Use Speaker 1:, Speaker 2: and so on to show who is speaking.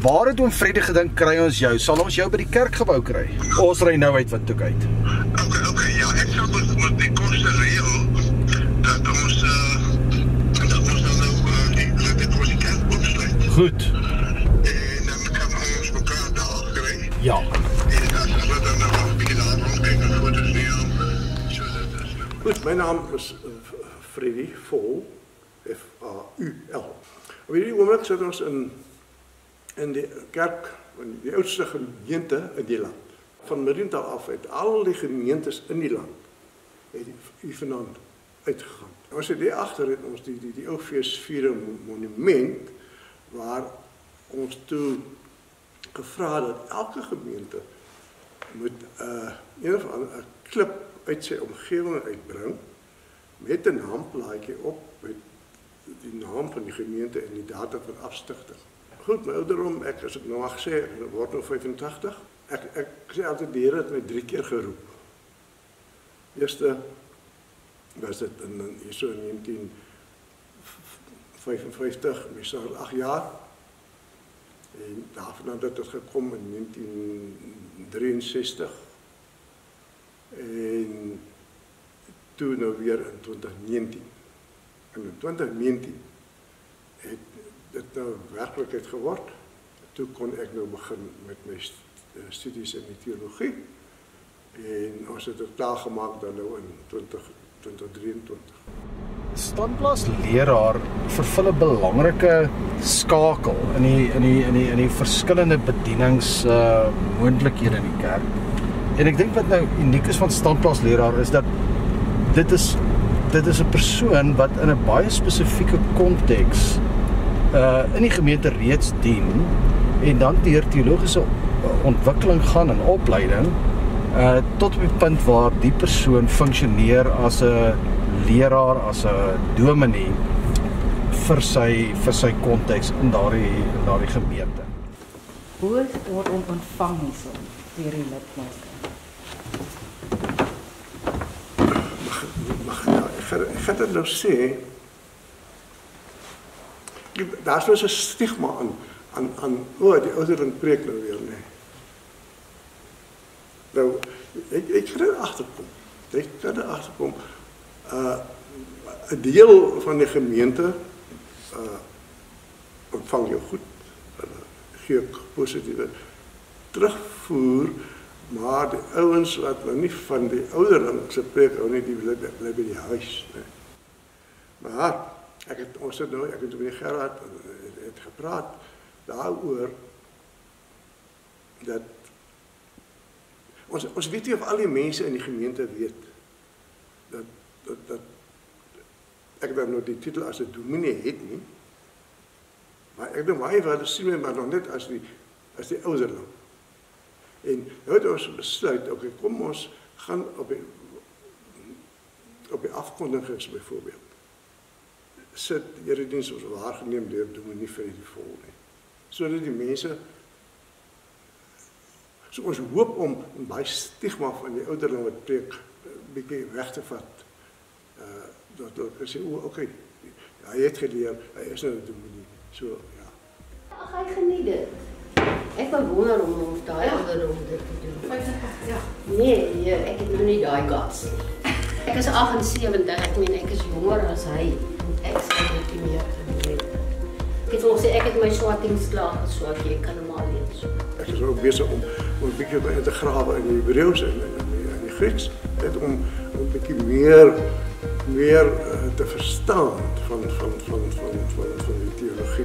Speaker 1: waar het oom Freddy gedink kry ons jou? Sal ons jou by die kerkgebou kry? Ons ry nou uit Windhoek uit.
Speaker 2: Okay, ja, ek sal met die koste reël dat ons dan nou die kerk opsluit.
Speaker 1: Goed.
Speaker 2: En dan kan ons mekaar daar kry.
Speaker 1: Ja.
Speaker 2: En dan sal dan nog 'n bietjie daar rondkyk en foto's neem. So dat is nou.
Speaker 3: Goed, my naam is Freddy Vol, F-A-U-L. Op hierdie oomblik sit ons in die kerk, in die oudste gemeente in die land. Van Mariental af uit al die gemeentes in die land het hier vanaand uitgegaan. Ons het hier agter het ons die ou feesviering monument waar ons toe gevra dat elke gemeente moet een of ander klip uit sy omgewing uitbring met 'n naamplaatjie op met die naam van die gemeente en die datum van afstigting. Goed, my ouderdom, as ek nou mag sê, ek word nou 85. Ek sê altyd die Here het my 3 keer geroep. Eerste was dit in 1955, meestal 8 jaar. En daarvan het dit gekom in 1963. En toe nou weer in 2019. En in 2019 het dit nou werklikheid geword. Toe kon ek nou begin met my studies in die teologie. En ons het dit klaargemaak dan nou in 2023.
Speaker 1: Standplaasleraar vervul 'n belangrike skakel in die verskillende bedieningsmoontlikhede in die kerk. En ek dink wat nou uniek is van standplaasleraar is dat dit is 'n persoon wat in 'n baie spesifieke konteks in die gemeente reeds dien en dan deur teologiese ontwikkeling gaan en opleiding tot op die punt waar die persoon funksioneer as 'n leraar, as 'n dominee vir sy konteks in daardie gemeente.
Speaker 4: Hoe word ons ontvang hierso deur die lidmate?
Speaker 3: Ek gaan dit nou sê, daar is 'n stigma aan die ouderling preek nou weer, nee. Nou, ek gaan er agterkom. Ek gaan er agterkom. 'n deel van die gemeente ontvang jou goed. Gee ek positiewe terugvoer, maar die ouens wat nou nie van die ouderling se preek hou nie, die bly by die huis, nee. Maar ek het met Gerard het gepraat daaroor dat ons weet nie of al die mense in die gemeente weet dat ek dan nou die titel as 'n dominee het nie, maar ek dink baie wel sien my maar nog net as die ouderling. En nou het ons besluit, okay, kom ons gaan op die afkondigings byvoorbeeld. Sit erediens ons waargeneem deur dominee Freddy Vol nie. Sodat die mense, so ons hoop om baie stigma van die ouderling wat preek bietjie weg te vat. Dat ek sê, okay, hy het geleer, hy is nou 'n dominee. So ja.
Speaker 5: Ag, hy geniet dit. Ek bewonder om daai ouderdom dit te doen.
Speaker 4: 50, ja.
Speaker 5: Nee, ek het nou nie daai guts nie. Ek is 78, ek meen ek is jonger as hy. Ek sal dit nie meer doen. Ek het hom gesê ek het my swattings klaar geswat, jy kan hom al lees.
Speaker 3: Ek is ook besig om 'n bietjie in te grawe in die Hebreëus en in die Grieks, net om 'n bietjie meer te verstaan van die teologie.